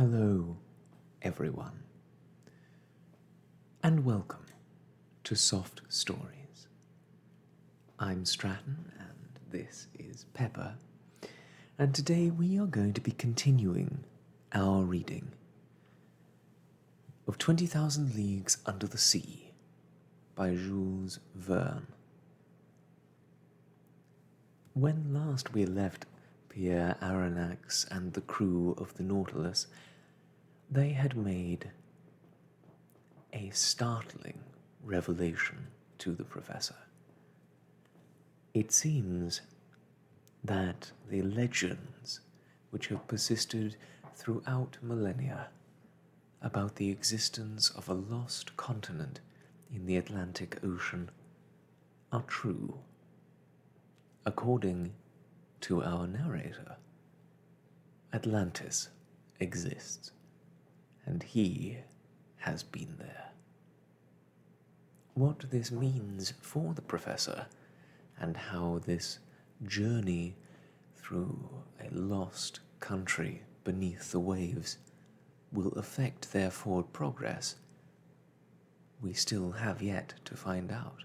Hello, everyone, and welcome to Soft Stories. I'm Stratton, and this is Pepper, and today we are going to be continuing our reading of 20,000 Leagues Under the Sea by Jules Verne. When last we left Pierre Aronnax and the crew of the Nautilus, they had made a startling revelation to the professor. It seems that the legends which have persisted throughout millennia about the existence of a lost continent in the Atlantic Ocean are true. According to our narrator, Atlantis exists, and he has been there. What this means for the professor, and how this journey through a lost country beneath the waves will affect their forward progress, we still have yet to find out.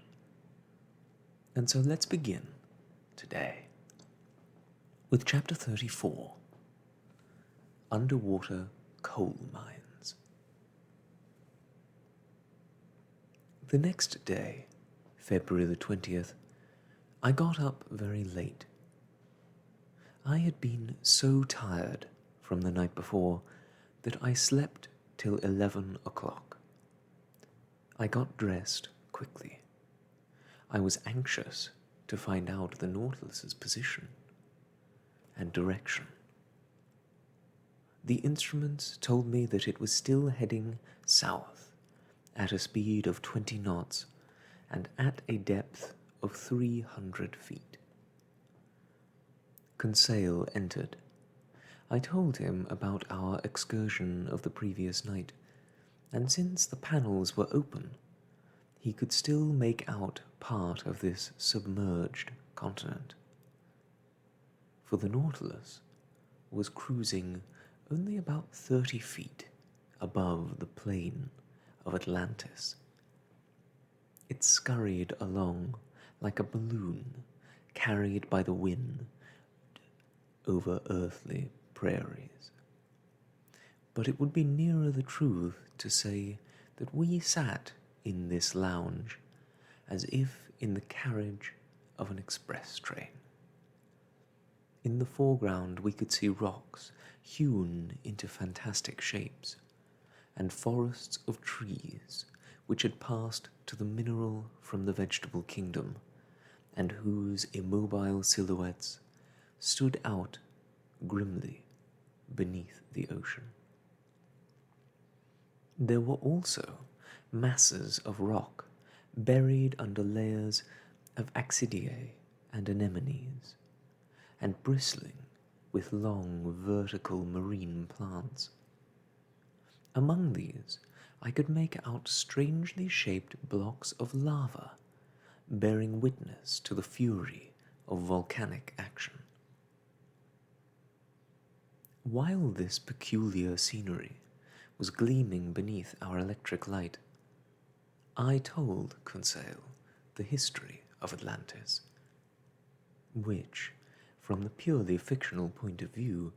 And so let's begin today with Chapter 34, Underwater Coal Mines. The next day, February the 20th, I got up very late. I had been so tired from the night before that I slept till 11 o'clock. I got dressed quickly. I was anxious to find out the Nautilus's position and direction. The instruments told me that it was still heading south at a speed of 20 knots and at a depth of 300 feet. Conseil entered. I told him about our excursion of the previous night, and since the panels were open, he could still make out part of this submerged continent. For the Nautilus was cruising only about 30 feet above the plain of Atlantis. It scurried along like a balloon carried by the wind over earthly prairies. But it would be nearer the truth to say that we sat in this lounge as if in the carriage of an express train. In the foreground we could see rocks hewn into fantastic shapes, and forests of trees which had passed to the mineral from the vegetable kingdom, and whose immobile silhouettes stood out grimly beneath the ocean. There were also masses of rock buried under layers of Axidiae and Anemones, and bristling with long vertical marine plants. Among these I could make out strangely shaped blocks of lava, bearing witness to the fury of volcanic action. While this peculiar scenery was gleaming beneath our electric light, I told Conseil the history of Atlantis, which, from the purely fictional point of view,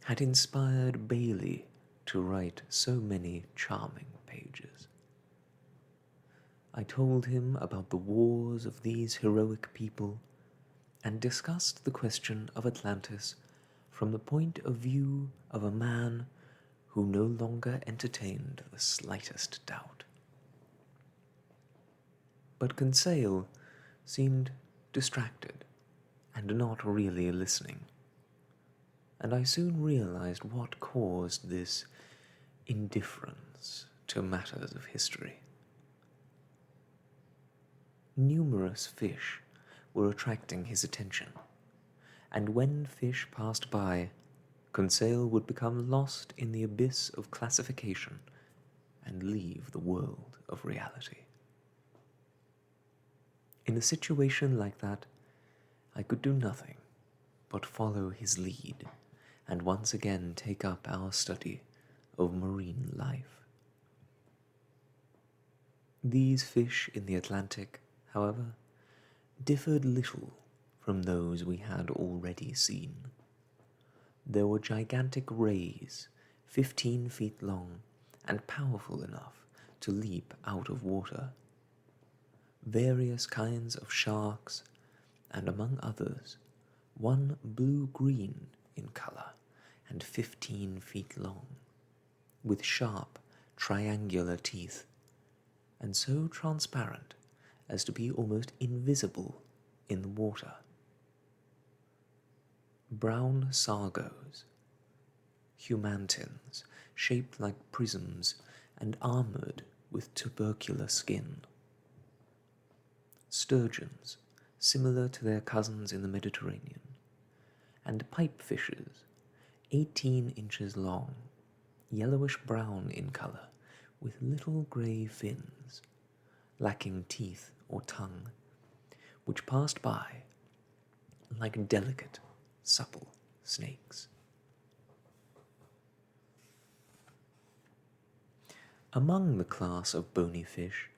had inspired Bailey to write so many charming pages. I told him about the wars of these heroic people, and discussed the question of Atlantis from the point of view of a man who no longer entertained the slightest doubt. But Conseil seemed distracted and not really listening, and I soon realized what caused this indifference to matters of history. Numerous fish were attracting his attention, and when fish passed by, Conseil would become lost in the abyss of classification and leave the world of reality. In a situation like that, I could do nothing but follow his lead and once again take up our study of marine life. These fish in the Atlantic, however, differed little from those we had already seen. There were gigantic rays, 15 feet long and powerful enough to leap out of water, various kinds of sharks, and among others, one blue-green in colour and 15 feet long, with sharp, triangular teeth, and so transparent as to be almost invisible in the water. Brown sargos, humantins shaped like prisms and armoured with tubercular skin, sturgeons similar to their cousins in the Mediterranean, and pipefishes 18 inches long, yellowish-brown in colour, with little grey fins, lacking teeth or tongue, which passed by like delicate, supple snakes. Among the class of bony fish,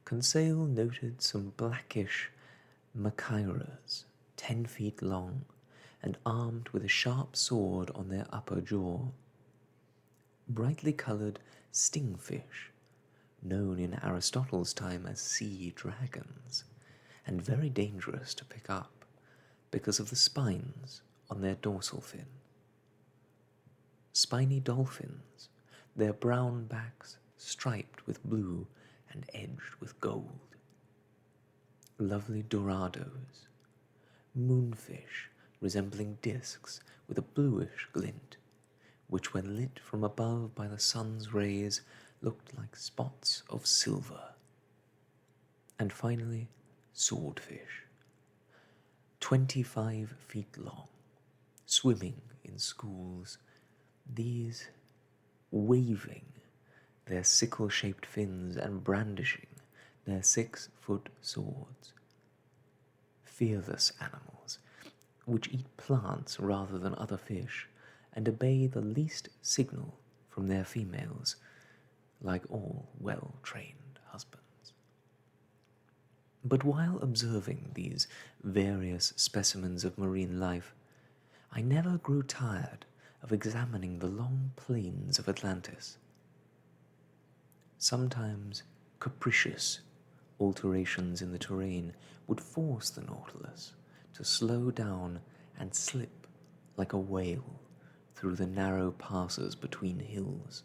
Conseil noted some blackish machiras, 10 feet long, and armed with a sharp sword on their upper jaw. Brightly coloured stingfish, known in Aristotle's time as sea dragons, and very dangerous to pick up because of the spines on their dorsal fin. Spiny dolphins, their brown backs striped with blue and edged with gold. Lovely dorados, moonfish resembling discs with a bluish glint, which when lit from above by the sun's rays looked like spots of silver. And finally, swordfish, 25 feet long, swimming in schools, these waving their sickle-shaped fins and brandishing their 6-foot swords. Fearless animals, which eat plants rather than other fish, and obey the least signal from their females, like all well-trained husbands. But while observing these various specimens of marine life, I never grew tired of examining the long plains of Atlantis. Sometimes capricious alterations in the terrain would force the Nautilus to slow down and slip like a whale through the narrow passes between hills.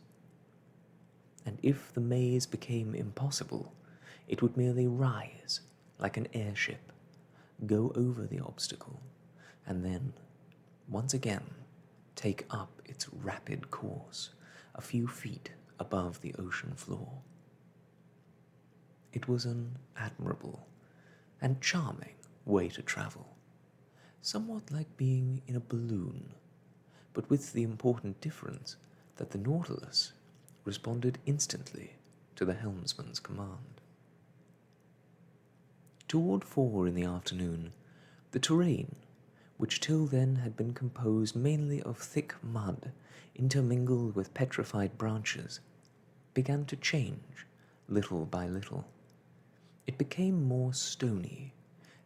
And if the maze became impossible, it would merely rise like an airship, go over the obstacle, and then, once again, take up its rapid course a few feet above the ocean floor. It was an admirable and charming way to travel, somewhat like being in a balloon, but with the important difference that the Nautilus responded instantly to the helmsman's command. Toward 4 in the afternoon, the terrain, which till then had been composed mainly of thick mud intermingled with petrified branches, began to change little by little. It became more stony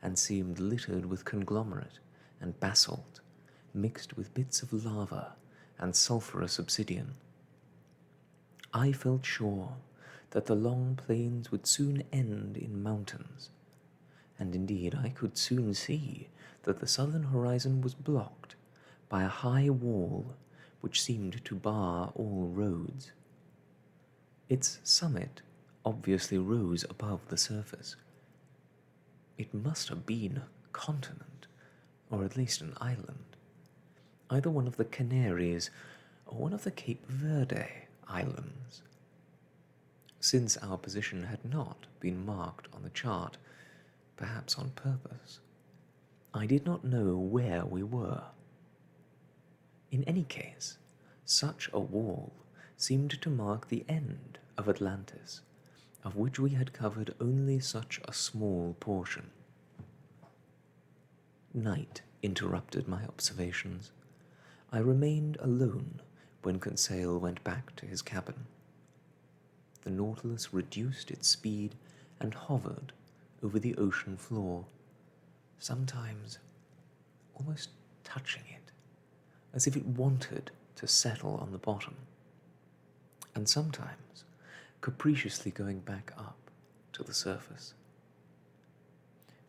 and seemed littered with conglomerate and basalt, mixed with bits of lava and sulphurous obsidian. I felt sure that the long plains would soon end in mountains, and indeed I could soon see that the southern horizon was blocked by a high wall which seemed to bar all roads. Its summit obviously rose above the surface. It must have been a continent, or at least an island, either one of the Canaries or one of the Cape Verde Islands. Since our position had not been marked on the chart, perhaps on purpose, I did not know where we were. In any case, such a wall seemed to mark the end of Atlantis, of which we had covered only such a small portion. Night interrupted my observations. I remained alone when Conseil went back to his cabin. The Nautilus reduced its speed and hovered over the ocean floor, sometimes almost touching it, as if it wanted to settle on the bottom, and sometimes capriciously going back up to the surface.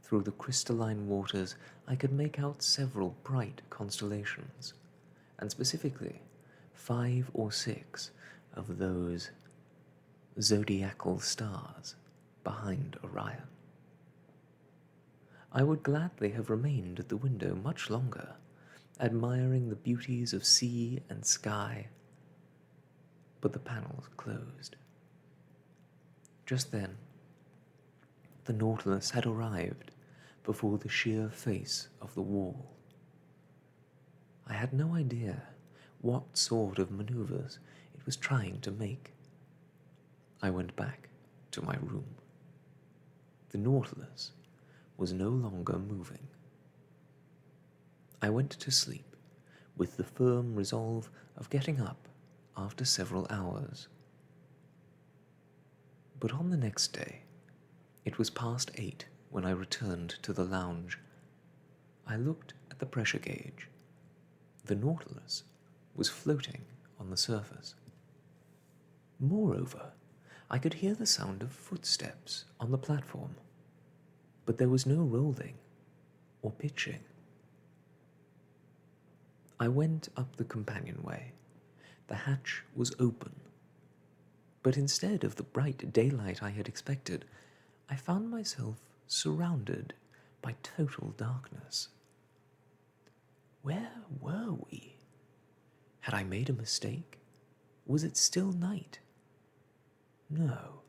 Through the crystalline waters, I could make out several bright constellations, and specifically 5 or 6 of those zodiacal stars behind Orion. I would gladly have remained at the window much longer, admiring the beauties of sea and sky, but the panels closed. Just then, the Nautilus had arrived before the sheer face of the wall. I had no idea what sort of maneuvers it was trying to make. I went back to my room. The Nautilus was no longer moving. I went to sleep with the firm resolve of getting up after several hours. But on the next day, it was past 8 when I returned to the lounge. I looked at the pressure gauge. The Nautilus was floating on the surface. Moreover, I could hear the sound of footsteps on the platform, but there was no rolling or pitching. I went up the companionway. The hatch was open, but instead of the bright daylight I had expected, I found myself surrounded by total darkness. Where were we? Had I made a mistake? Was it still night? No,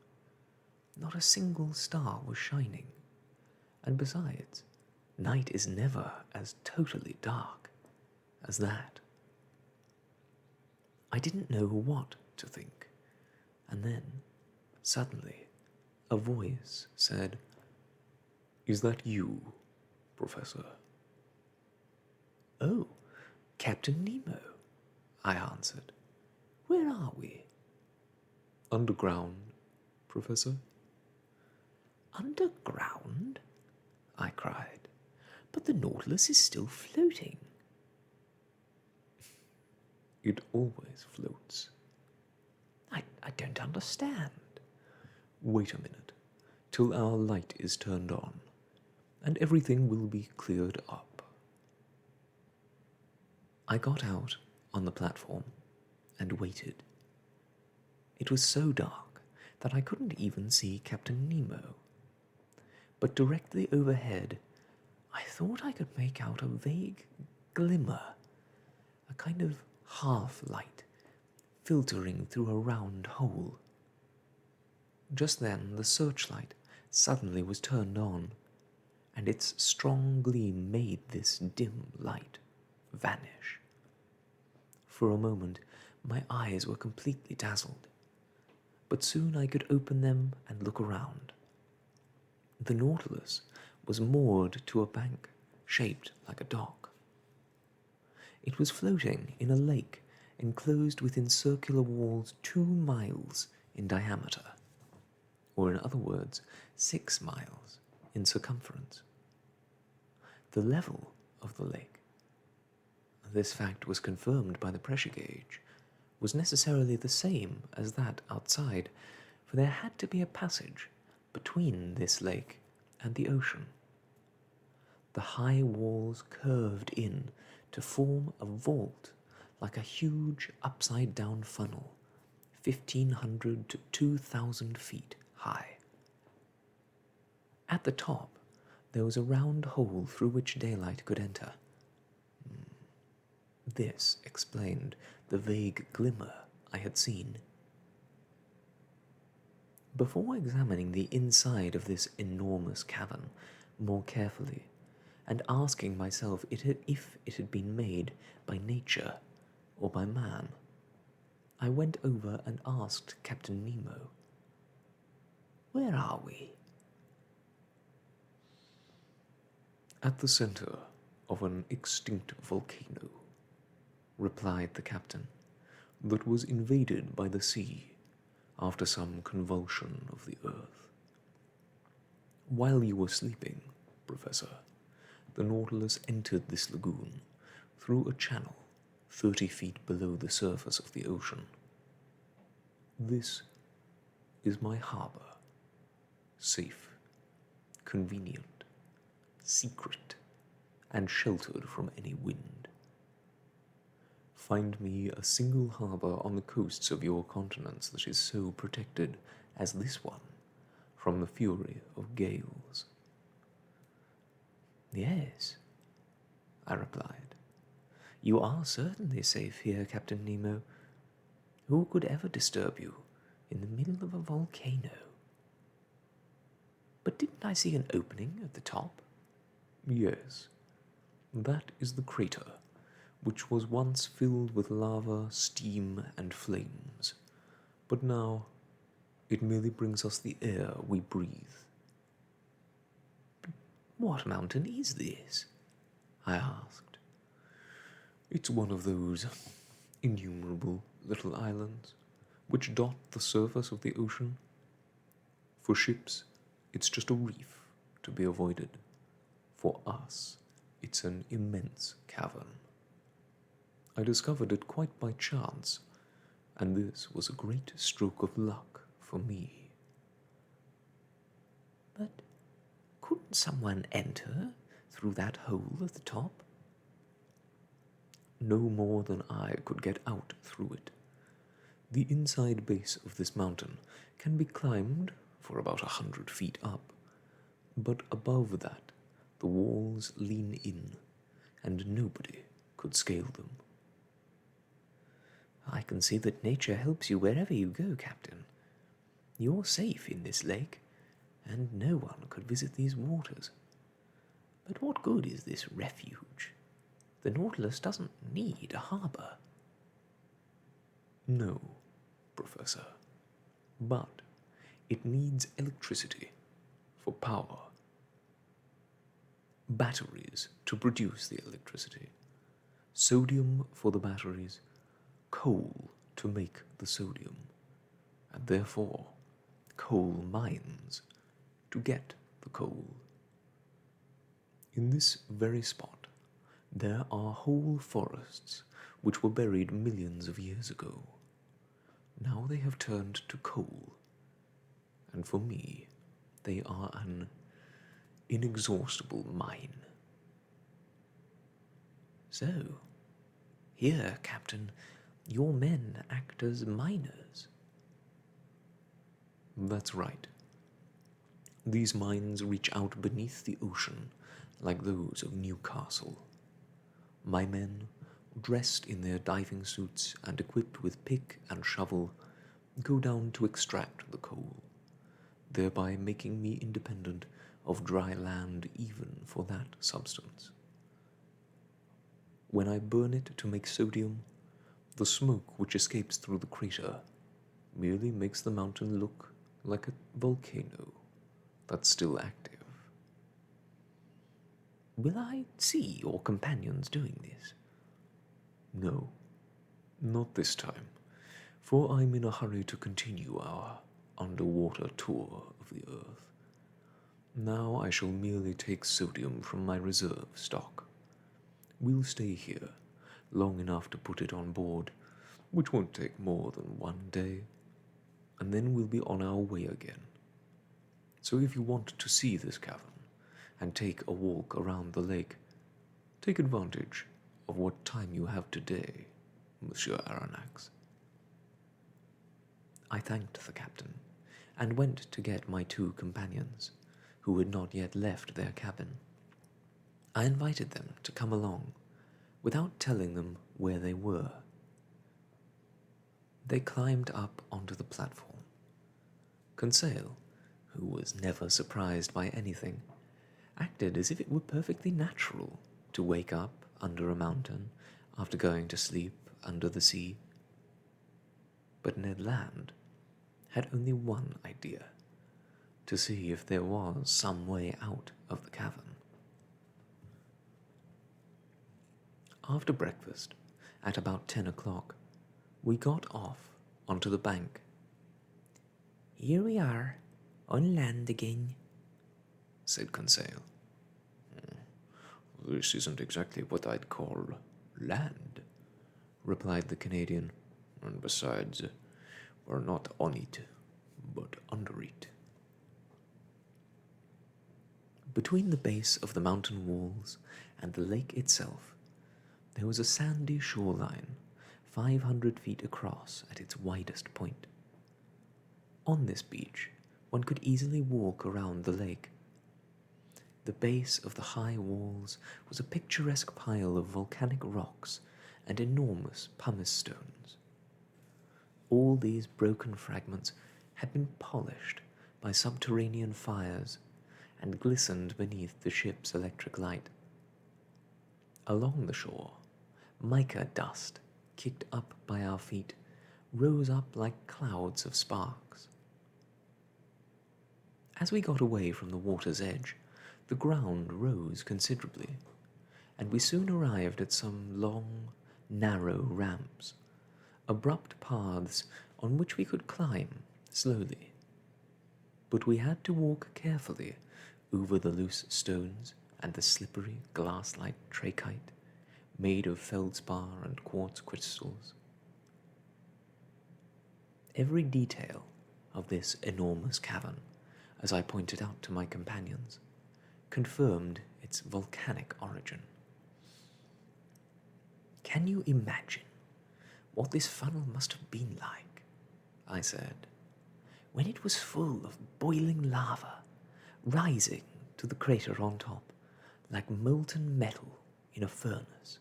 not a single star was shining, and besides, night is never as totally dark as that. I didn't know what to think, and then, suddenly, a voice said, "Is that you, Professor?" "Oh, Captain Nemo," I answered. "Where are we?" "Underground, Professor." "Underground?" I cried. "But the Nautilus is still floating." "It always floats." I don't understand." "Wait a minute, till our light is turned on, and everything will be cleared up." I got out on the platform and waited. It was so dark that I couldn't even see Captain Nemo, but directly overhead I thought I could make out a vague glimmer, a kind of half-light filtering through a round hole. Just then the searchlight suddenly was turned on, and its strong gleam made this dim light vanish. For a moment my eyes were completely dazzled, but soon I could open them and look around. The Nautilus was moored to a bank shaped like a dock. It was floating in a lake enclosed within circular walls 2 miles in diameter, or in other words, 6 miles in circumference. The level of the lake, this fact was confirmed by the pressure gauge, was necessarily the same as that outside, for there had to be a passage between this lake and the ocean. The high walls curved in to form a vault like a huge upside-down funnel, 1,500 to 2,000 feet high. At the top, there was a round hole through which daylight could enter. This explained the vague glimmer I had seen. Before examining the inside of this enormous cavern more carefully, and asking myself if it had been made by nature or by man, I went over and asked Captain Nemo, "Where are we?" "At the center of an extinct volcano," replied the captain, that was invaded by the sea after some convulsion of the earth. While you were sleeping, Professor, the Nautilus entered this lagoon through a channel 30 feet below the surface of the ocean. This is my harbor. Safe, convenient, secret, and sheltered from any wind. Find me a single harbor on the coasts of your continents that is so protected as this one from the fury of gales. Yes, I replied. You are certainly safe here, Captain Nemo. Who could ever disturb you in the middle of a volcano? But didn't I see an opening at the top? Yes, that is the crater, which was once filled with lava, steam, and flames, but now it merely brings us the air we breathe. What mountain is this? I asked. It's one of those innumerable little islands which dot the surface of the ocean. For ships, it's just a reef to be avoided. For us, it's an immense cavern. I discovered it quite by chance, and this was a great stroke of luck for me. But couldn't someone enter through that hole at the top? No more than I could get out through it. The inside base of this mountain can be climbed for about 100 feet up, but above that the walls lean in, and nobody could scale them. I can see that nature helps you wherever you go, Captain. You're safe in this lake, and no one could visit these waters. But what good is this refuge? The Nautilus doesn't need a harbor. No, Professor, but it needs electricity for power. Batteries to produce the electricity, sodium for the batteries, coal to make the sodium, and therefore coal mines to get the coal. In this very spot, there are whole forests which were buried millions of years ago. Now they have turned to coal, and for me, they are an inexhaustible mine. So, here, Captain, your men act as miners. That's right. These mines reach out beneath the ocean like those of Newcastle. My men, dressed in their diving suits and equipped with pick and shovel, go down to extract the coal, thereby making me independent of dry land even for that substance. When I burn it to make sodium, the smoke which escapes through the crater merely makes the mountain look like a volcano that's still active. Will I see your companions doing this? No, not this time, for I'm in a hurry to continue our underwater tour of the Earth. Now I shall merely take sodium from my reserve stock. We'll stay here long enough to put it on board, which won't take more than 1 day, and then we'll be on our way again. So if you want to see this cavern and take a walk around the lake, take advantage of what time you have today, Monsieur Aronnax. I thanked the captain and went to get my 2 companions, who had not yet left their cabin. I invited them to come along, without telling them where they were. They climbed up onto the platform. Conseil, who was never surprised by anything, acted as if it were perfectly natural to wake up under a mountain after going to sleep under the sea. But Ned Land had only one idea: to see if there was some way out of the cavern. After breakfast, at about 10 o'clock, We got off onto the bank. "Here we are, on land again," said Conseil. This isn't exactly what I'd call land, replied the Canadian. And besides, we're not on it, but under it. Between the base of the mountain walls and the lake itself, there was a sandy shoreline 500 feet across at its widest point. On this beach, one could easily walk around the lake. The base of the high walls was a picturesque pile of volcanic rocks and enormous pumice stones. All these broken fragments had been polished by subterranean fires and glistened beneath the ship's electric light. Along the shore, mica dust, kicked up by our feet, rose up like clouds of sparks. As we got away from the water's edge, the ground rose considerably, and we soon arrived at some long, narrow ramps, abrupt paths on which we could climb slowly. But we had to walk carefully over the loose stones and the slippery glass-like trachyte made of feldspar and quartz crystals. Every detail of this enormous cavern, as I pointed out to my companions, confirmed its volcanic origin. "Can you imagine what this funnel must have been like," I said, "when it was full of boiling lava, rising to the crater on top like molten metal in a furnace?"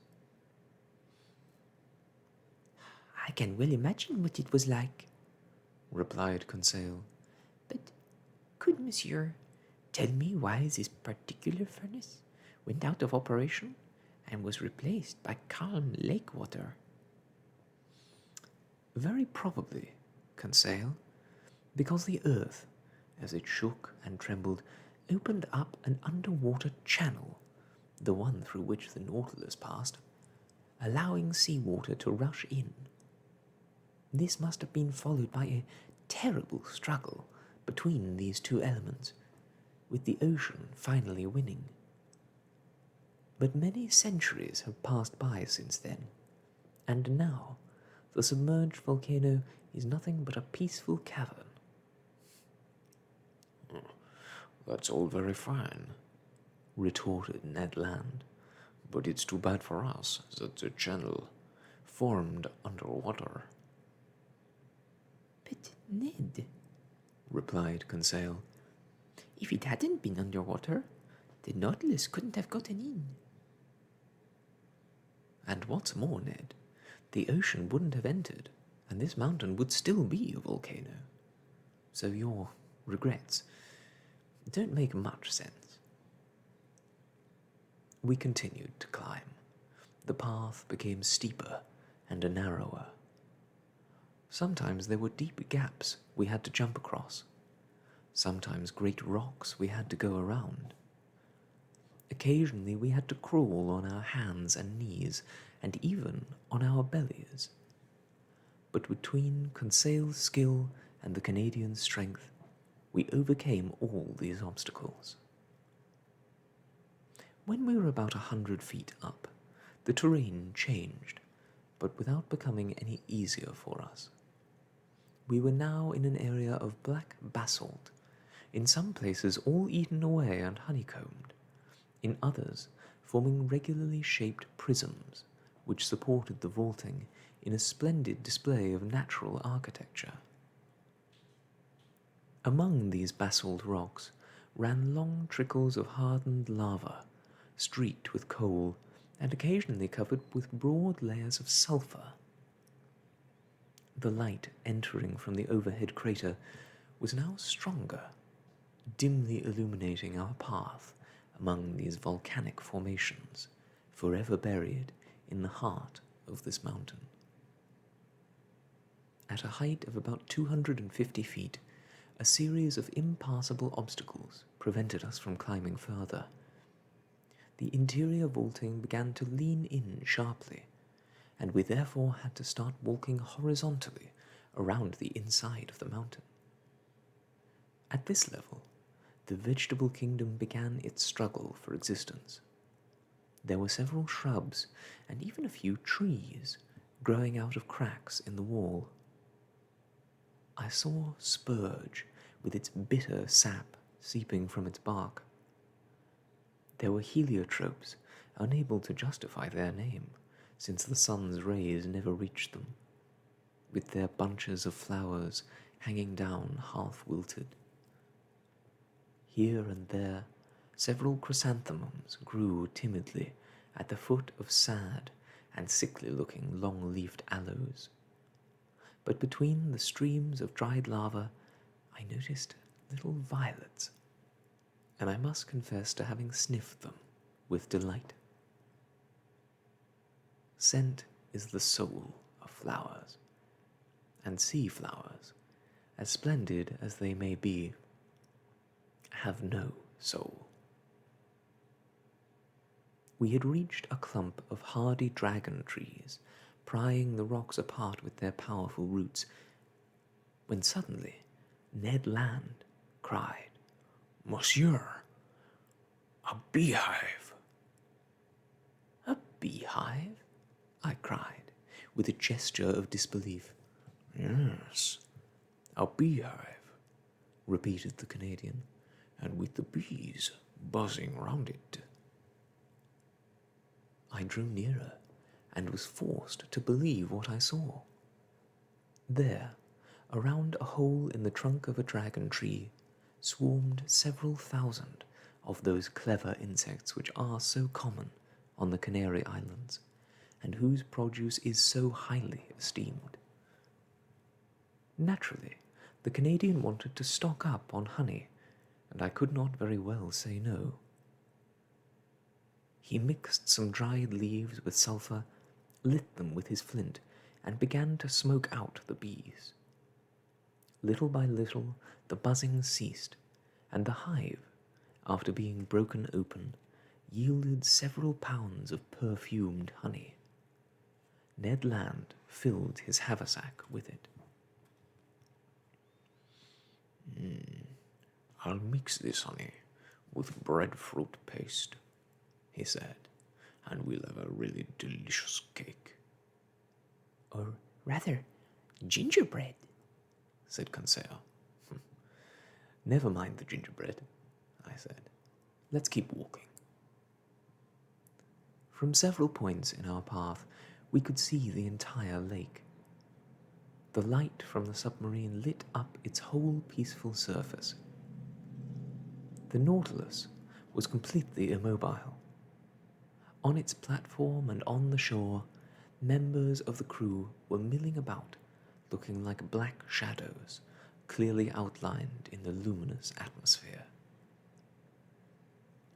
"I can well imagine what it was like," replied Conseil. "But could monsieur tell me why this particular furnace went out of operation and was replaced by calm lake water?" "Very probably, Conseil, because the earth, as it shook and trembled, opened up an underwater channel, the one through which the Nautilus passed, allowing seawater to rush in. This must have been followed by a terrible struggle between these two elements, with the ocean finally winning. But many centuries have passed by since then, and now the submerged volcano is nothing but a peaceful cavern." "That's all very fine," retorted Ned Land, "but it's too bad for us that the channel formed underwater." "But Ned," replied Conseil, "if it hadn't been underwater, the Nautilus couldn't have gotten in." "And what's more, Ned, the ocean wouldn't have entered, and this mountain would still be a volcano. So your regrets don't make much sense." We continued to climb. The path became steeper and narrower. Sometimes there were deep gaps we had to jump across. Sometimes great rocks we had to go around. Occasionally we had to crawl on our hands and knees, and even on our bellies. But between Conseil's skill and the Canadian's strength, we overcame all these obstacles. When we were about 100 feet up, the terrain changed, but without becoming any easier for us. We were now in an area of black basalt, in some places all eaten away and honeycombed, in others forming regularly shaped prisms which supported the vaulting in a splendid display of natural architecture. Among these basalt rocks ran long trickles of hardened lava, streaked with coal and occasionally covered with broad layers of sulfur. The light entering from the overhead crater was now stronger, dimly illuminating our path among these volcanic formations, forever buried in the heart of this mountain. At a height of about 250 feet, a series of impassable obstacles prevented us from climbing further. The interior vaulting began to lean in sharply, and we therefore had to start walking horizontally around the inside of the mountain. At this level, the vegetable kingdom began its struggle for existence. There were several shrubs and even a few trees growing out of cracks in the wall. I saw spurge with its bitter sap seeping from its bark. There were heliotropes, unable to justify their name, since the sun's rays never reached them, with their bunches of flowers hanging down half-wilted. Here and there, several chrysanthemums grew timidly at the foot of sad and sickly-looking long-leafed aloes. But between the streams of dried lava, I noticed little violets, and I must confess to having sniffed them with delight. Scent is the soul of flowers, and sea flowers, as splendid as they may be, have no soul. We had reached a clump of hardy dragon trees, prying the rocks apart with their powerful roots, when suddenly Ned Land cried, "Monsieur, a beehive!" "A beehive?" I cried, with a gesture of disbelief. "Yes, a beehive," repeated the Canadian, "and with the bees buzzing round it." I drew nearer and was forced to believe what I saw. There, around a hole in the trunk of a dragon tree, swarmed several thousand of those clever insects which are so common on the Canary Islands, and whose produce is so highly esteemed. Naturally, the Canadian wanted to stock up on honey, and I could not very well say no. He mixed some dried leaves with sulphur, lit them with his flint, and began to smoke out the bees. Little by little, the buzzing ceased, and the hive, after being broken open, yielded several pounds of perfumed honey. Ned Land filled his haversack with it. "I'll mix this honey with breadfruit paste," he said, "and we'll have a really delicious cake." "Or rather, gingerbread," said Conseil. "Never mind the gingerbread," I said. "Let's keep walking." From several points in our path, we could see the entire lake. The light from the submarine lit up its whole peaceful surface. The Nautilus was completely immobile. On its platform and on the shore, members of the crew were milling about, looking like black shadows, clearly outlined in the luminous atmosphere.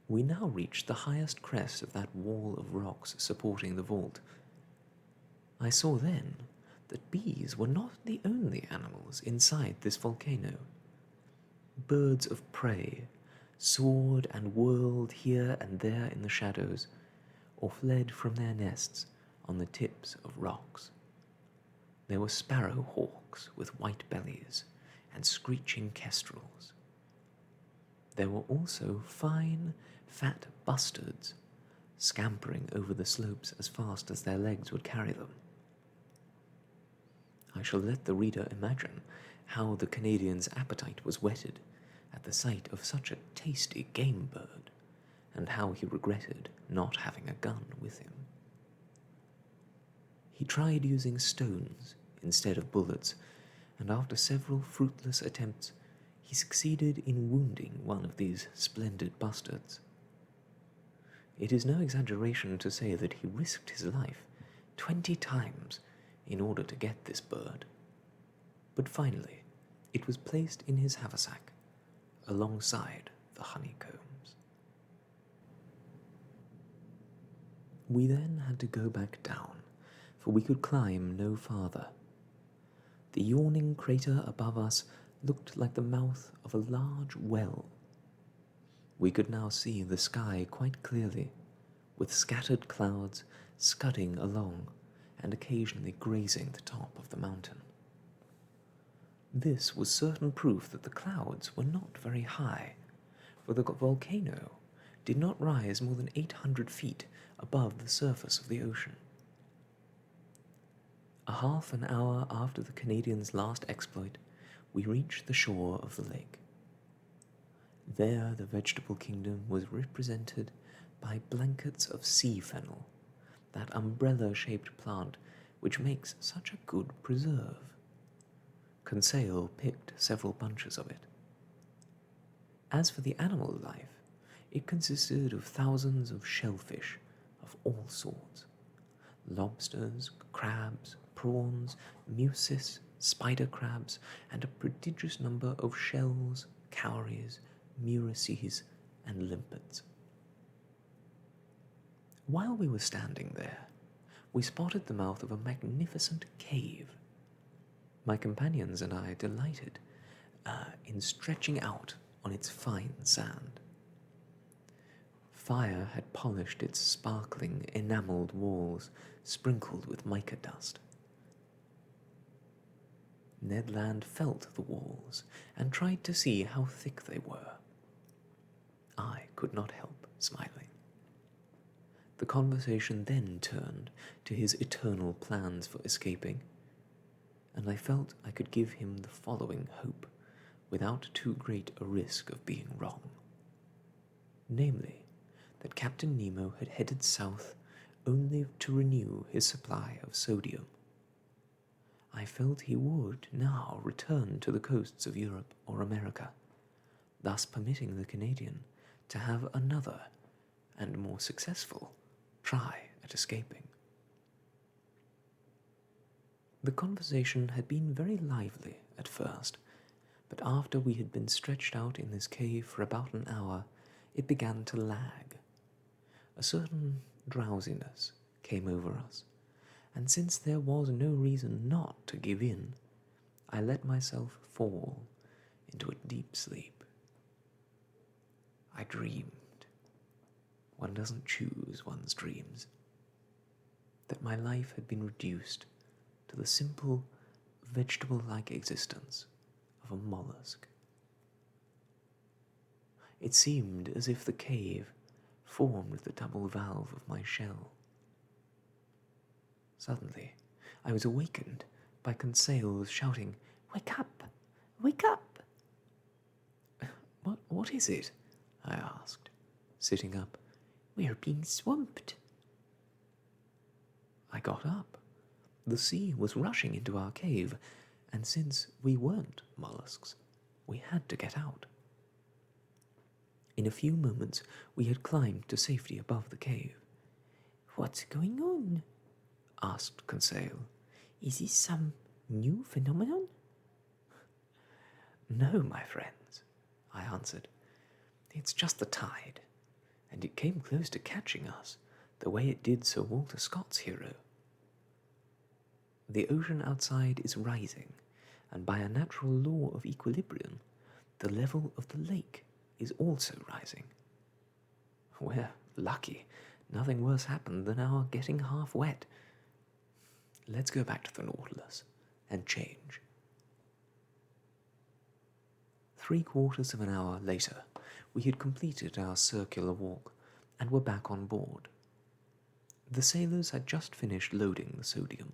We now reached the highest crest of that wall of rocks supporting the vault. I saw then that bees were not the only animals inside this volcano. Birds of prey soared and whirled here and there in the shadows, or fled from their nests on the tips of rocks. There were sparrow hawks with white bellies and screeching kestrels. There were also fine, fat bustards scampering over the slopes as fast as their legs would carry them. I shall let the reader imagine how the Canadian's appetite was whetted at the sight of such a tasty game bird, and how he regretted not having a gun with him. He tried using stones instead of bullets, and after several fruitless attempts, he succeeded in wounding one of these splendid bustards. It is no exaggeration to say that he risked his life 20 times in order to get this bird, but finally it was placed in his haversack alongside the honeycombs. We then had to go back down, for we could climb no farther. The yawning crater above us looked like the mouth of a large well. We could now see the sky quite clearly, with scattered clouds scudding along and occasionally grazing the top of the mountain. This was certain proof that the clouds were not very high, for the volcano did not rise more than 800 feet above the surface of the ocean. A half an hour after the Canadians' last exploit, we reached the shore of the lake. There the vegetable kingdom was represented by blankets of sea fennel, that umbrella-shaped plant which makes such a good preserve. Conseil picked several bunches of it. As for the animal life, it consisted of thousands of shellfish of all sorts: lobsters, crabs, prawns, musis, spider crabs, and a prodigious number of shells, cowries, murices, and limpets. While we were standing there, we spotted the mouth of a magnificent cave. My companions and I delighted in stretching out on its fine sand. Fire had polished its sparkling, enameled walls, sprinkled with mica dust. Ned Land felt the walls and tried to see how thick they were. I could not help smiling. The conversation then turned to his eternal plans for escaping, and I felt I could give him the following hope without too great a risk of being wrong. Namely, that Captain Nemo had headed south only to renew his supply of sodium. I felt he would now return to the coasts of Europe or America, thus permitting the Canadian to have another and more successful try at escaping. The conversation had been very lively at first, but after we had been stretched out in this cave for about an hour, it began to lag. A certain drowsiness came over us, and since there was no reason not to give in, I let myself fall into a deep sleep. I dreamed. One doesn't choose one's dreams. That my life had been reduced to the simple, vegetable-like existence of a mollusk. It seemed as if the cave formed the double valve of my shell. Suddenly, I was awakened by Conseil shouting, "Wake up! Wake up!" What is it?" I asked, sitting up. "We're being swamped." I got up. The sea was rushing into our cave, and since we weren't mollusks, we had to get out. In a few moments, we had climbed to safety above the cave. "What's going on?" asked Conseil. "Is this some new phenomenon?" "No, my friends," I answered. "It's just the tide, and it came close to catching us, the way it did Sir Walter Scott's hero. The ocean outside is rising, and by a natural law of equilibrium, the level of the lake is also rising. We're lucky. Nothing worse happened than our getting half wet. Let's go back to the Nautilus and change." 3/4 of an hour later, we had completed our circular walk and were back on board. The sailors had just finished loading the sodium,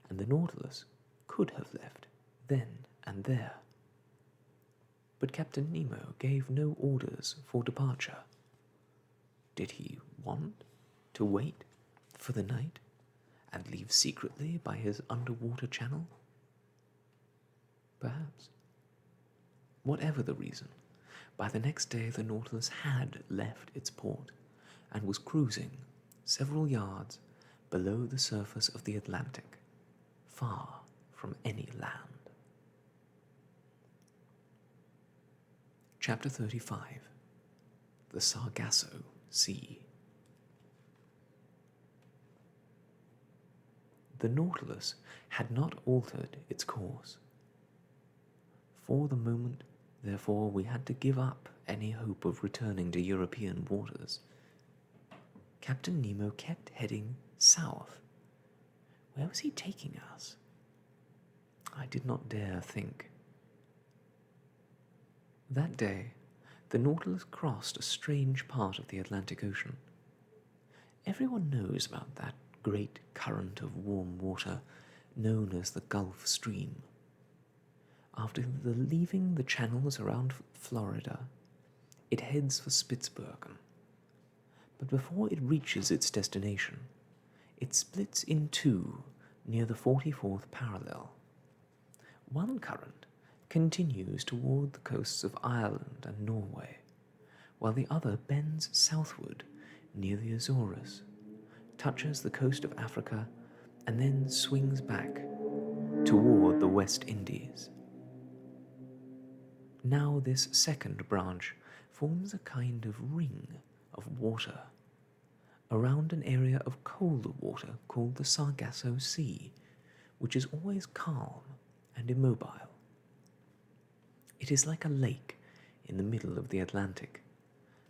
and the Nautilus could have left then and there. But Captain Nemo gave no orders for departure. Did he want to wait for the night and leave secretly by his underwater channel? Perhaps. Whatever the reason, by the next day the Nautilus had left its port and was cruising several yards below the surface of the Atlantic, far from any land. Chapter 35. The Sargasso Sea. The Nautilus had not altered its course. For the moment, therefore, we had to give up any hope of returning to European waters. Captain Nemo kept heading south, Where was he taking us? I did not dare think. That day, the Nautilus crossed a strange part of the Atlantic Ocean. Everyone knows about that great current of warm water known as the Gulf Stream. After leaving the channels around Florida, it heads for Spitsbergen. But before it reaches its destination, it splits in two near the 44th parallel. One current continues toward the coasts of Ireland and Norway, while the other bends southward near the Azores, touches the coast of Africa, and then swings back toward the West Indies. Now this second branch forms a kind of ring of water around an area of colder water called the Sargasso Sea, which is always calm and immobile. It is like a lake in the middle of the Atlantic,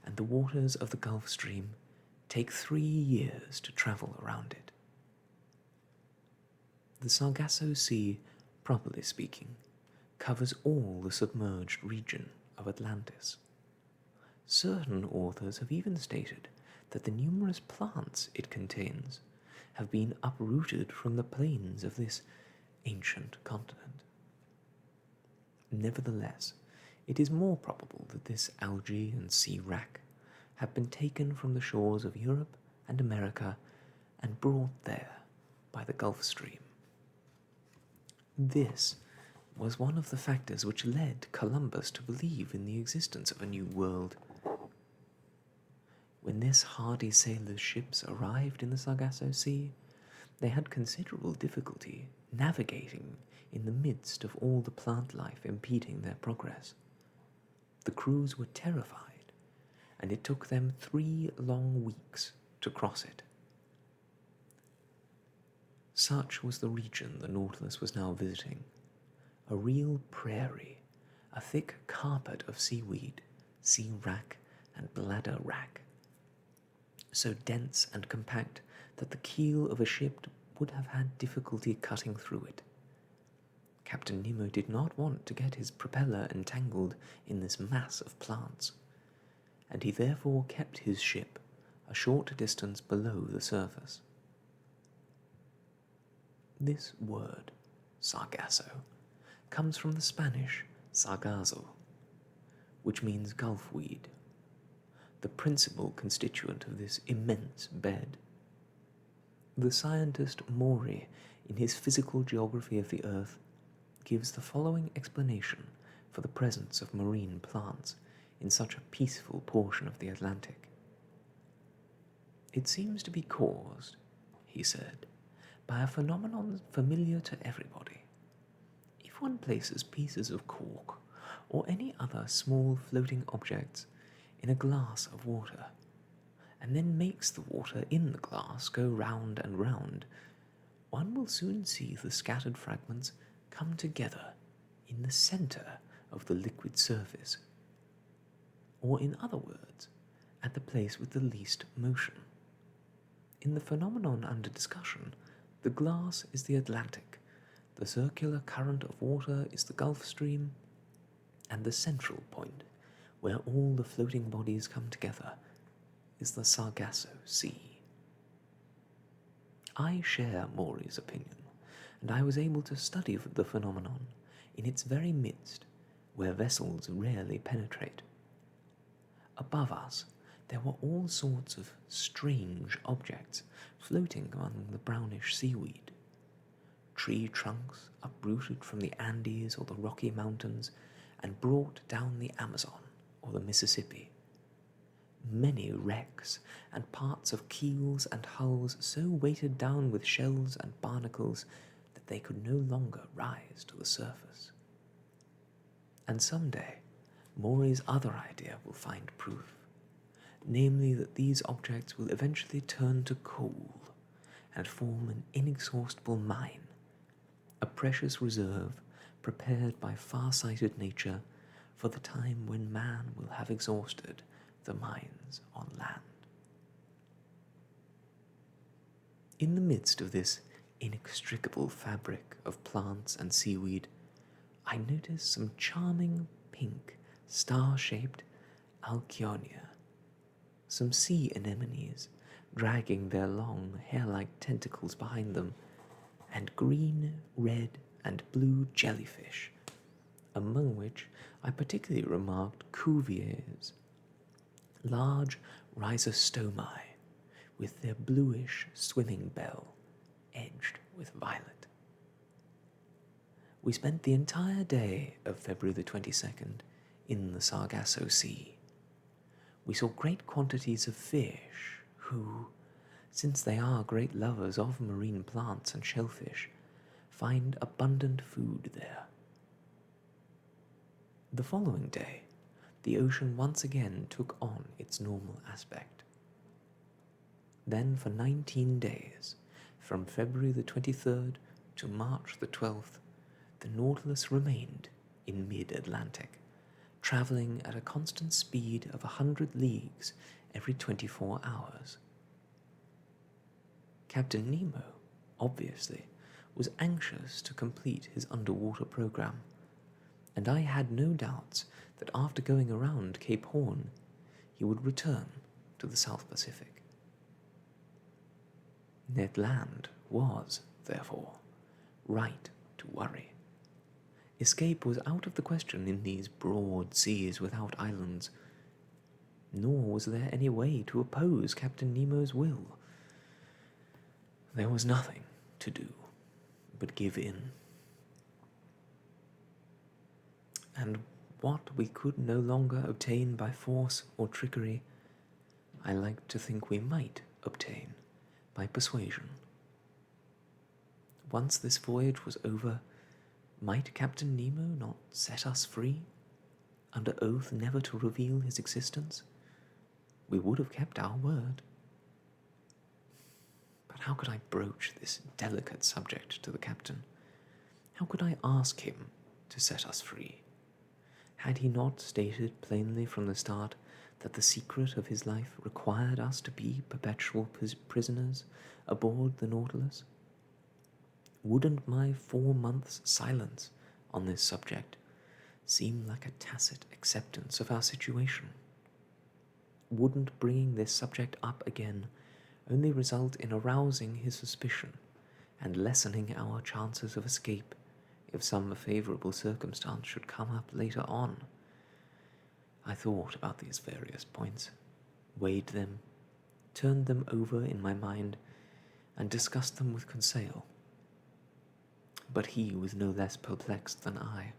and the waters of the Gulf Stream take 3 years to travel around it. The Sargasso Sea, properly speaking, covers all the submerged region of Atlantis. Certain authors have even stated that the numerous plants it contains have been uprooted from the plains of this ancient continent. Nevertheless, it is more probable that this algae and sea wrack have been taken from the shores of Europe and America and brought there by the Gulf Stream. This was one of the factors which led Columbus to believe in the existence of a new world. When this hardy sailor's ships arrived in the Sargasso Sea, they had considerable difficulty navigating in the midst of all the plant life impeding their progress. The crews were terrified, and it took them 3 long weeks to cross it. Such was the region the Nautilus was now visiting, a real prairie, a thick carpet of seaweed, sea wrack, and bladder wrack, so dense and compact that the keel of a ship would have had difficulty cutting through it. Captain Nemo did not want to get his propeller entangled in this mass of plants, and he therefore kept his ship a short distance below the surface. This word, Sargasso, comes from the Spanish sargazo, which means gulfweed, the principal constituent of this immense bed. The scientist Maury, in his Physical Geography of the Earth, gives the following explanation for the presence of marine plants in such a peaceful portion of the Atlantic. It seems to be caused, he said, by a phenomenon familiar to everybody. If one places pieces of cork or any other small floating objects in a glass of water, and then makes the water in the glass go round and round, one will soon see the scattered fragments come together in the centre of the liquid surface, or in other words, at the place with the least motion. In the phenomenon under discussion, the glass is the Atlantic, the circular current of water is the Gulf Stream, and the central point, where all the floating bodies come together, is the Sargasso Sea. I share Maury's opinion, and I was able to study the phenomenon in its very midst, where vessels rarely penetrate. Above us, there were all sorts of strange objects floating among the brownish seaweed. Tree trunks uprooted from the Andes or the Rocky Mountains and brought down the Amazon or the Mississippi. Many wrecks and parts of keels and hulls so weighted down with shells and barnacles that they could no longer rise to the surface. And someday, Maury's other idea will find proof, namely that these objects will eventually turn to coal and form an inexhaustible mine, a precious reserve prepared by far-sighted nature for the time when man will have exhausted the mines on land. In the midst of this inextricable fabric of plants and seaweed, I noticed some charming pink, star-shaped alcyonia, some sea anemones dragging their long, hair-like tentacles behind them, and green, red, and blue jellyfish, among which I particularly remarked cuviers, large rhizostomi, with their bluish swimming bell edged with violet. We spent the entire day of February the 22nd in the Sargasso Sea. We saw great quantities of fish who, since they are great lovers of marine plants and shellfish, find abundant food there. The following day, the ocean once again took on its normal aspect. Then for 19 days, from February the 23rd to March the 12th, the Nautilus remained in mid-Atlantic, travelling at a constant speed of 100 leagues every 24 hours. Captain Nemo, obviously, was anxious to complete his underwater program, and I had no doubts that after going around Cape Horn, he would return to the South Pacific. Ned Land was, therefore, right to worry. Escape was out of the question in these broad seas without islands, nor was there any way to oppose Captain Nemo's will. There was nothing to do but give in. And what we could no longer obtain by force or trickery, I like to think we might obtain by persuasion. Once this voyage was over, might Captain Nemo not set us free, under oath never to reveal his existence? We would have kept our word. But how could I broach this delicate subject to the captain? How could I ask him to set us free? Had he not stated plainly from the start that the secret of his life required us to be perpetual prisoners aboard the Nautilus? Wouldn't my 4 months' silence on this subject seem like a tacit acceptance of our situation? Wouldn't bringing this subject up again only result in arousing his suspicion and lessening our chances of escape if some favourable circumstance should come up later on? I thought about these various points, weighed them, turned them over in my mind, and discussed them with Conseil. But he was no less perplexed than I.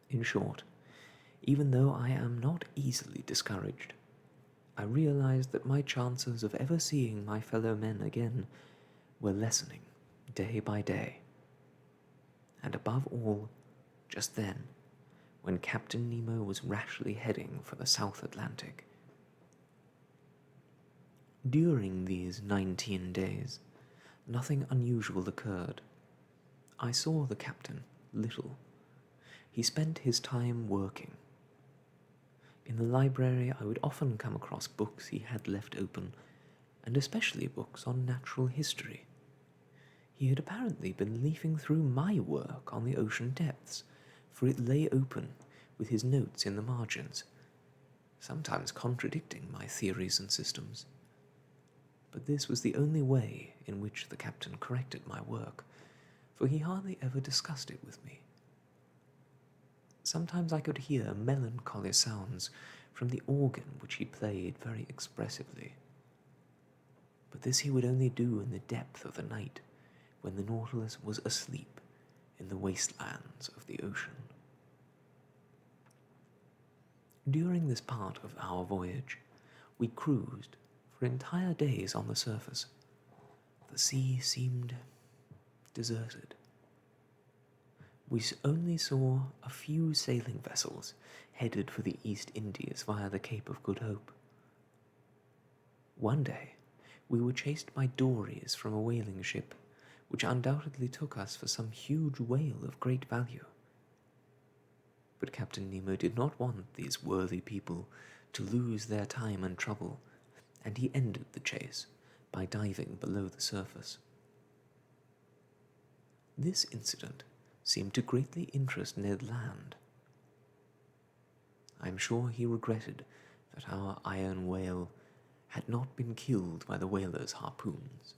In short, even though I am not easily discouraged, I realized that my chances of ever seeing my fellow men again were lessening day by day. And above all, just then, when Captain Nemo was rashly heading for the South Atlantic. During these 19 days, nothing unusual occurred. I saw the captain little. He spent his time working. In the library, I would often come across books he had left open, and especially books on natural history. He had apparently been leafing through my work on the ocean depths, for it lay open with his notes in the margins, sometimes contradicting my theories and systems. But this was the only way in which the captain corrected my work, for he hardly ever discussed it with me. Sometimes I could hear melancholy sounds from the organ which he played very expressively. But this he would only do in the depth of the night, when the Nautilus was asleep in the wastelands of the ocean. During this part of our voyage, we cruised for entire days on the surface. The sea seemed deserted. We only saw a few sailing vessels headed for the East Indies via the Cape of Good Hope. One day, we were chased by dories from a whaling ship, which undoubtedly took us for some huge whale of great value. But Captain Nemo did not want these worthy people to lose their time and trouble, and he ended the chase by diving below the surface. This incident seemed to greatly interest Ned Land. I am sure he regretted that our iron whale had not been killed by the whalers' harpoons.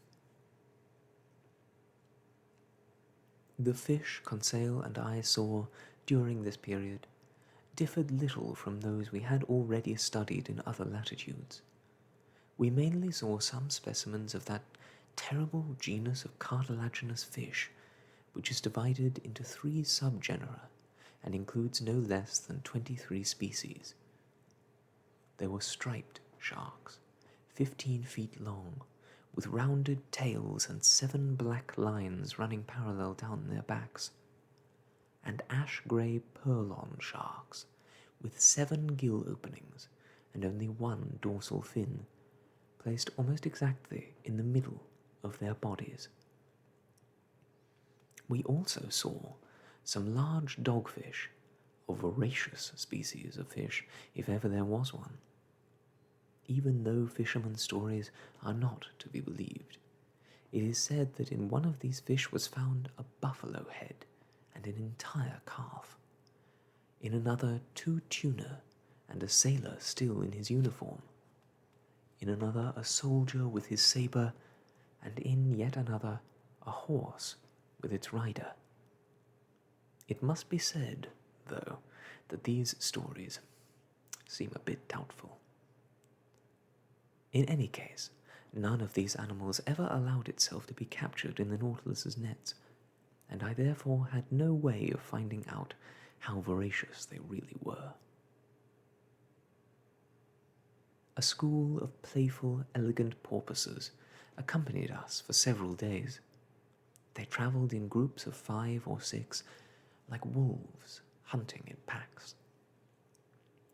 The fish Conseil and I saw during this period differed little from those we had already studied in other latitudes. We mainly saw some specimens of that terrible genus of cartilaginous fish, which is divided into 3 subgenera and includes no less than 23 species. They were striped sharks, 15 feet long, with rounded tails and 7 black lines running parallel down their backs, and ash-grey purlon sharks, with 7 gill openings and only 1 dorsal fin, placed almost exactly in the middle of their bodies. We also saw some large dogfish, a voracious species of fish, if ever there was one. Even though fishermen's stories are not to be believed, it is said that in one of these fish was found a buffalo head and an entire calf. In another, 2 tuna and a sailor still in his uniform. In another, a soldier with his saber, and in yet another, a horse with its rider. It must be said, though, that these stories seem a bit doubtful. In any case, none of these animals ever allowed itself to be captured in the Nautilus's nets, and I therefore had no way of finding out how voracious they really were. A school of playful, elegant porpoises accompanied us for several days. They travelled in groups of 5 or 6, like wolves hunting in packs.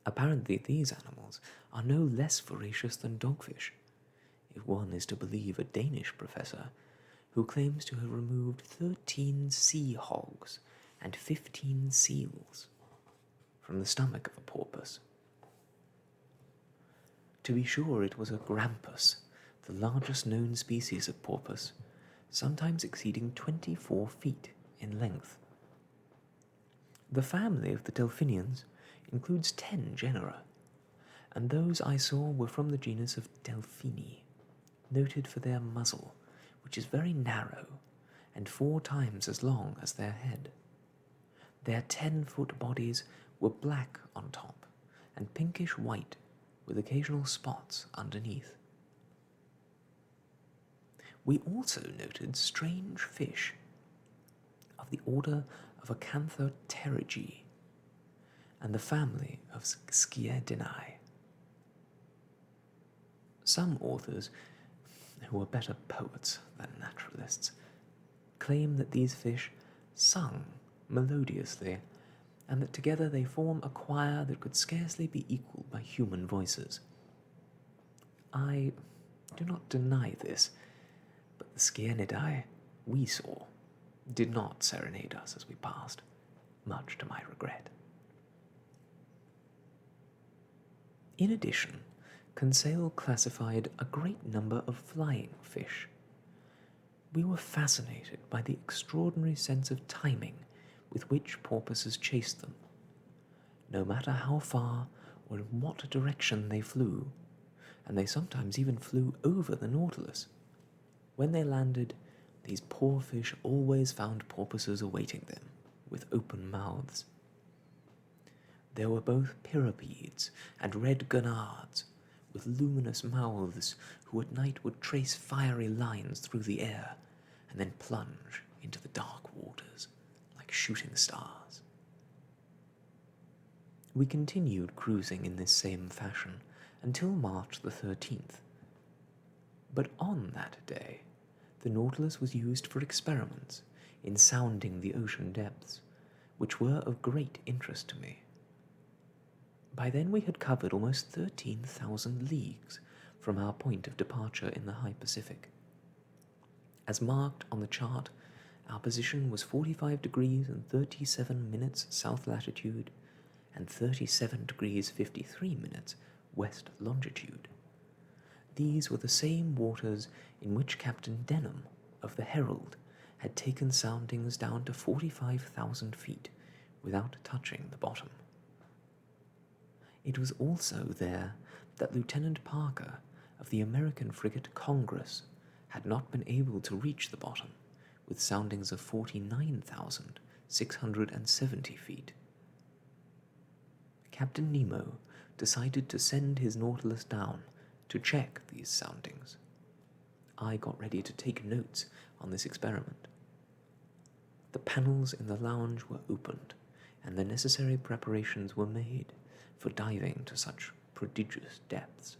Apparently these animals are no less voracious than dogfish, if one is to believe a Danish professor who claims to have removed 13 sea hogs and 15 seals from the stomach of a porpoise. To be sure, it was a grampus, the largest known species of porpoise, sometimes exceeding 24 feet in length. The family of the delphinians includes 10 genera, and those I saw were from the genus of Delphini, noted for their muzzle, which is very narrow and 4 times as long as their head. Their 10-foot bodies were black on top and pinkish white with occasional spots underneath. We also noted strange fish of the order of Acanthopterygii and the family of Sciedinae. Some authors, who are better poets than naturalists, claim that these fish sung melodiously, and that together they form a choir that could scarcely be equaled by human voices. I do not deny this, but the Scienidae we saw did not serenade us as we passed, much to my regret. In addition, Conseil classified a great number of flying fish. We were fascinated by the extraordinary sense of timing with which porpoises chased them. No matter how far or in what direction they flew, and they sometimes even flew over the Nautilus, when they landed, these poor fish always found porpoises awaiting them with open mouths. There were both Pyrrhopides and red gurnards, with luminous mouths, who at night would trace fiery lines through the air and then plunge into the dark waters like shooting stars. We continued cruising in this same fashion until March the 13th. But on that day, the Nautilus was used for experiments in sounding the ocean depths, which were of great interest to me. By then we had covered almost 13,000 leagues from our point of departure in the high Pacific. As marked on the chart, our position was 45 degrees and 37 minutes south latitude and 37 degrees 53 minutes west longitude. These were the same waters in which Captain Denham of the Herald had taken soundings down to 45,000 feet without touching the bottom. It was also there that Lieutenant Parker of the American frigate Congress had not been able to reach the bottom with soundings of 49,670 feet. Captain Nemo decided to send his Nautilus down to check these soundings. I got ready to take notes on this experiment. The panels in the lounge were opened, and the necessary preparations were made for diving to such prodigious depths.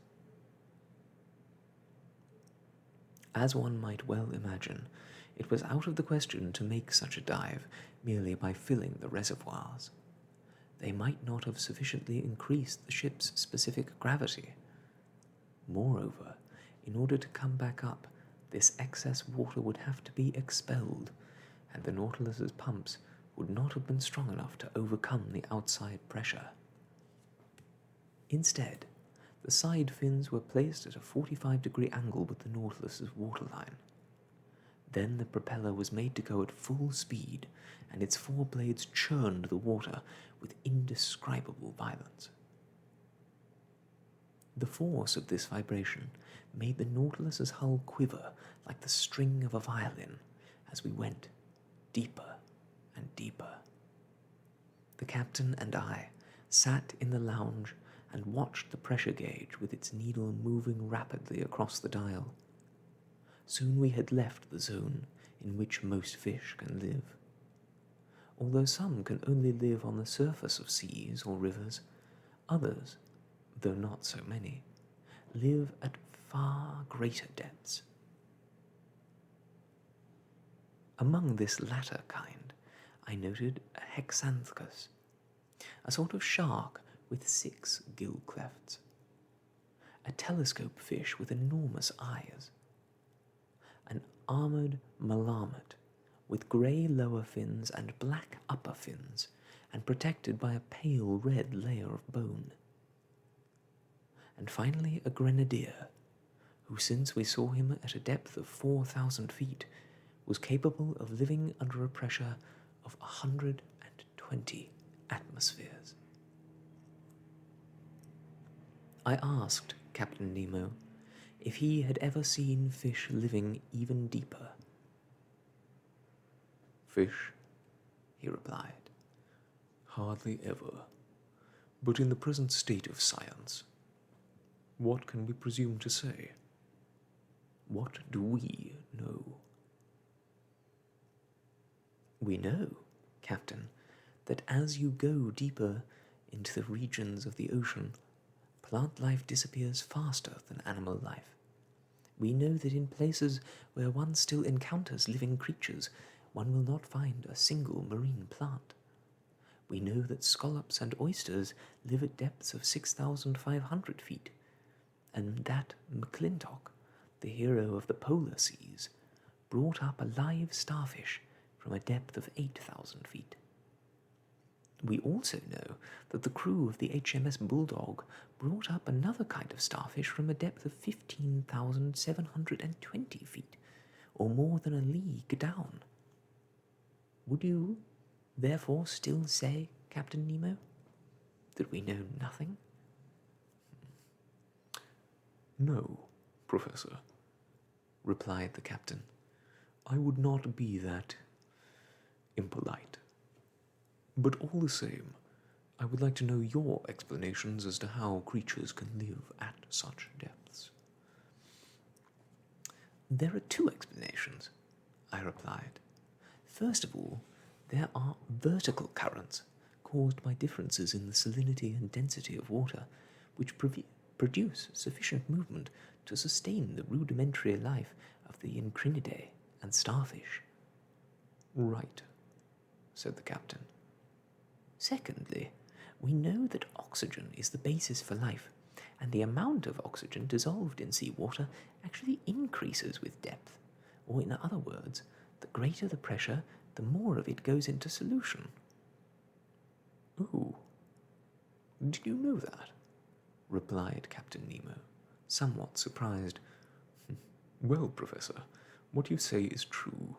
As one might well imagine, it was out of the question to make such a dive merely by filling the reservoirs. They might not have sufficiently increased the ship's specific gravity. Moreover, in order to come back up, this excess water would have to be expelled, and the Nautilus's pumps would not have been strong enough to overcome the outside pressure. Instead, the side fins were placed at a 45-degree angle with the Nautilus's waterline. Then the propeller was made to go at full speed, and its four blades churned the water with indescribable violence. The force of this vibration made the Nautilus's hull quiver like the string of a violin as we went deeper and deeper. The captain and I sat in the lounge and watched the pressure gauge with its needle moving rapidly across the dial. Soon we had left the zone in which most fish can live. Although some can only live on the surface of seas or rivers, others, though not so many, live at far greater depths. Among this latter kind, I noted a hexanthus, a sort of shark with 6 gill clefts, a telescope fish with enormous eyes, an armored malamet with grey lower fins and black upper fins, and protected by a pale red layer of bone, and finally a grenadier, who, since we saw him at a depth of 4,000 feet, was capable of living under a pressure of 120 atmospheres. I asked Captain Nemo if he had ever seen fish living even deeper. "Fish," he replied, "hardly ever. But in the present state of science, what can we presume to say? What do we know?" We know, Captain, that as you go deeper into the regions of the ocean, plant life disappears faster than animal life. We know that in places where one still encounters living creatures, one will not find a single marine plant. We know that scallops and oysters live at depths of 6,500 feet, and that McClintock, the hero of the polar seas, brought up a live starfish from a depth of 8,000 feet. We also know that the crew of the HMS Bulldog brought up another kind of starfish from a depth of 15,720 feet, or more than a league down. Would you, therefore, still say, Captain Nemo, that we know nothing? "No, Professor," replied the captain. "I would not be that impolite. But all the same, I would like to know your explanations as to how creatures can live at such depths." There are 2 explanations, I replied. First of all, there are vertical currents caused by differences in the salinity and density of water, which produce sufficient movement to sustain the rudimentary life of the encrinidae and starfish. "Right," said the captain. Secondly, we know that oxygen is the basis for life, and the amount of oxygen dissolved in seawater actually increases with depth, or in other words, the greater the pressure, the more of it goes into solution. "Oh, did you know that?" replied Captain Nemo, somewhat surprised. "Well, Professor, what you say is true.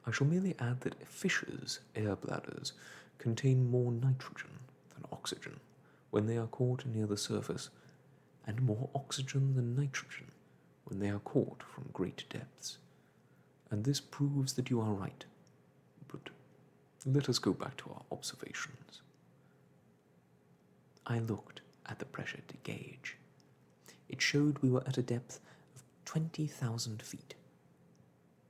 I shall merely add that fishes' air bladders contain more nitrogen than oxygen when they are caught near the surface, and more oxygen than nitrogen when they are caught from great depths. And this proves that you are right. But let us go back to our observations. I looked at the pressure gauge. It showed we were at a depth of 20,000 feet.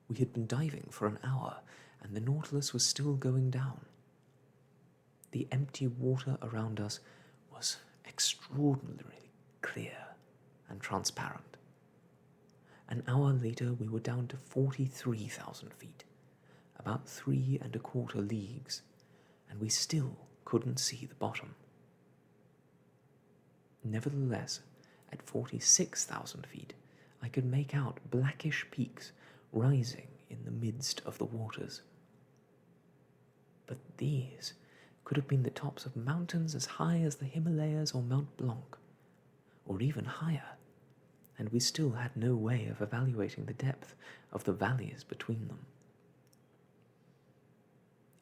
We had been diving for an hour, and the Nautilus was still going down. The empty water around us was extraordinarily clear and transparent. An hour later, we were down to 43,000 feet, about 3¼ leagues, and we still couldn't see the bottom. Nevertheless, at 46,000 feet, I could make out blackish peaks rising in the midst of the waters. But these could have been the tops of mountains as high as the Himalayas or Mount Blanc, or even higher, and we still had no way of evaluating the depth of the valleys between them.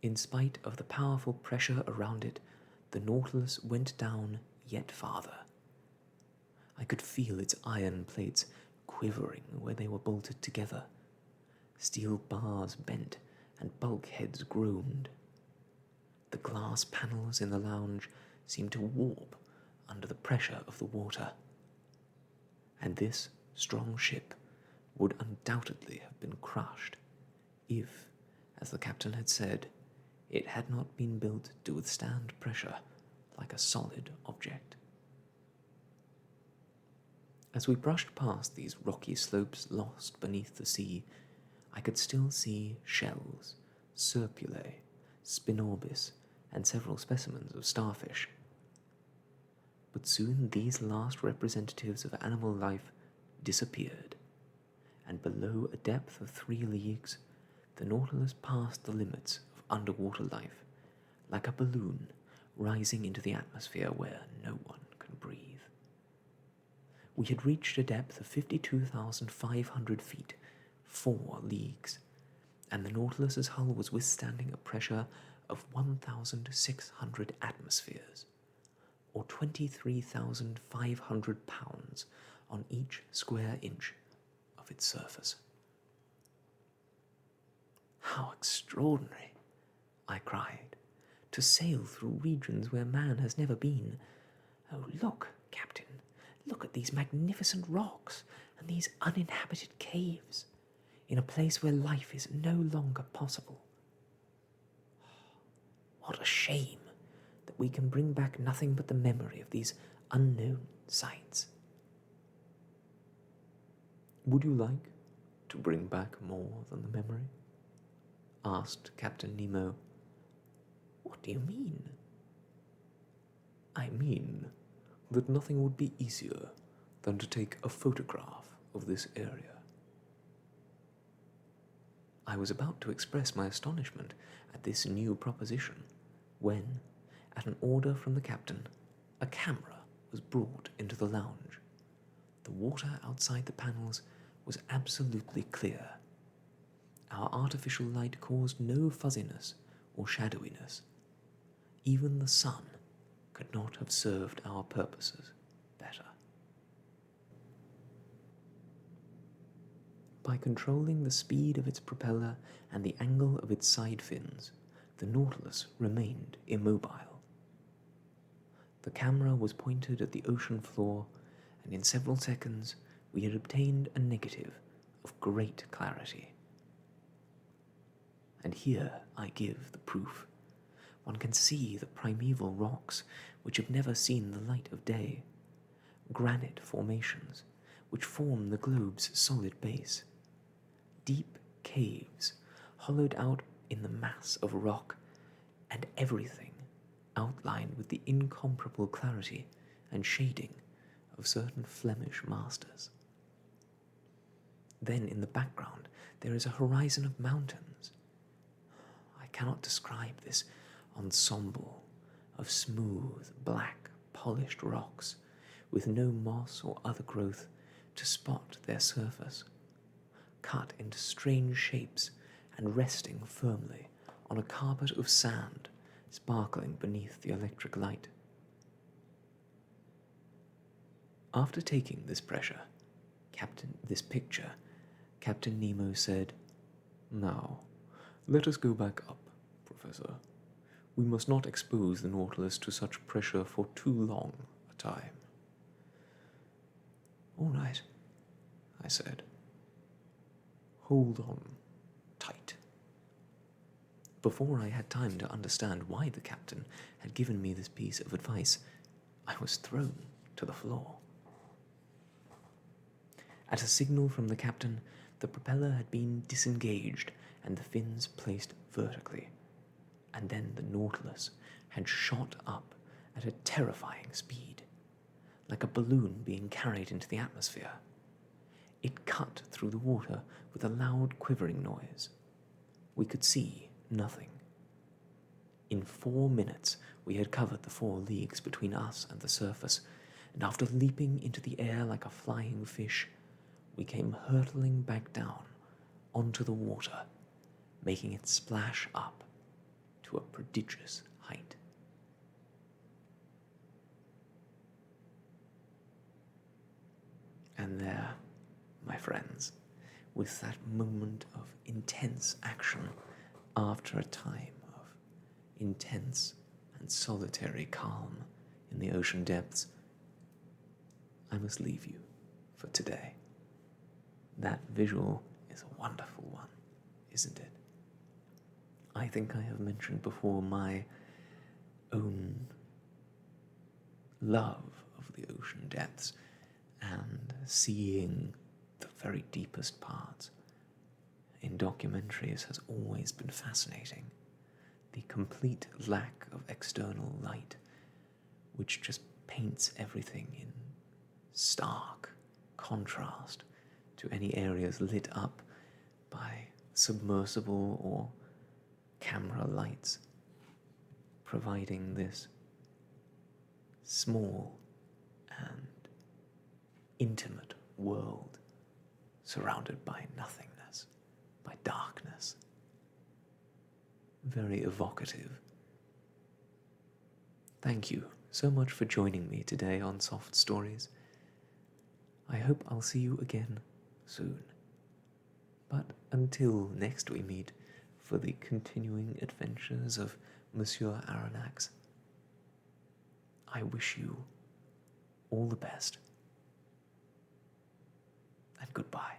In spite of the powerful pressure around it, the Nautilus went down yet farther. I could feel its iron plates quivering where they were bolted together. Steel bars bent and bulkheads groaned. The glass panels in the lounge seemed to warp under the pressure of the water. And this strong ship would undoubtedly have been crushed if, as the captain had said, it had not been built to withstand pressure like a solid object. As we brushed past these rocky slopes lost beneath the sea, I could still see shells, serpulae, spinorbis, and several specimens of starfish. But soon these last representatives of animal life disappeared, and below a depth of 3 leagues, the Nautilus passed the limits of underwater life, like a balloon rising into the atmosphere where no one can breathe. We had reached a depth of 52,500 feet, 4 leagues, and the Nautilus's hull was withstanding a pressure of 1,600 atmospheres, or 23,500 pounds on each square inch of its surface. "How extraordinary," I cried, "to sail through regions where man has never been. Oh, look, Captain, look at these magnificent rocks and these uninhabited caves, in a place where life is no longer possible. What a shame that we can bring back nothing but the memory of these unknown sights." "Would you like to bring back more than the memory?" asked Captain Nemo. "What do you mean?" "I mean that nothing would be easier than to take a photograph of this area." I was about to express my astonishment at this new proposition when, at an order from the captain, a camera was brought into the lounge. The water outside the panels was absolutely clear. Our artificial light caused no fuzziness or shadowiness. Even the sun could not have served our purposes better. By controlling the speed of its propeller and the angle of its side fins, the Nautilus remained immobile. The camera was pointed at the ocean floor, and in several seconds we had obtained a negative of great clarity. And here I give the proof. One can see the primeval rocks which have never seen the light of day, granite formations which form the globe's solid base, deep caves hollowed out in the mass of rock, and everything outlined with the incomparable clarity and shading of certain Flemish masters. Then in the background there is a horizon of mountains. I cannot describe this ensemble of smooth, black, polished rocks with no moss or other growth to spot their surface, cut into strange shapes and resting firmly on a carpet of sand sparkling beneath the electric light. After taking this picture, Captain Nemo said, "Now, let us go back up, Professor. We must not expose the Nautilus to such pressure for too long a time." "All right," I said. "Hold on tight." Before I had time to understand why the captain had given me this piece of advice, I was thrown to the floor. At a signal from the captain, the propeller had been disengaged and the fins placed vertically, and then the Nautilus had shot up at a terrifying speed, like a balloon being carried into the atmosphere. It cut through the water with a loud quivering noise. We could see nothing. In 4 minutes we had covered the 4 leagues between us and the surface, and after leaping into the air like a flying fish, we came hurtling back down onto the water, making it splash up to a prodigious height. And there, my friends, with that moment of intense action after a time of intense and solitary calm in the ocean depths, I must leave you for today. That visual is a wonderful one, isn't it? I think I have mentioned before my own love of the ocean depths and seeing the very deepest parts in documentaries has always been fascinating. The complete lack of external light, which just paints everything in stark contrast to any areas lit up by submersible or camera lights, providing this small and intimate world surrounded by nothingness, by darkness. Very evocative. Thank you so much for joining me today on Soft Stories. I hope I'll see you again soon. But until next we meet for the continuing adventures of Monsieur Aronnax, I wish you all the best and goodbye.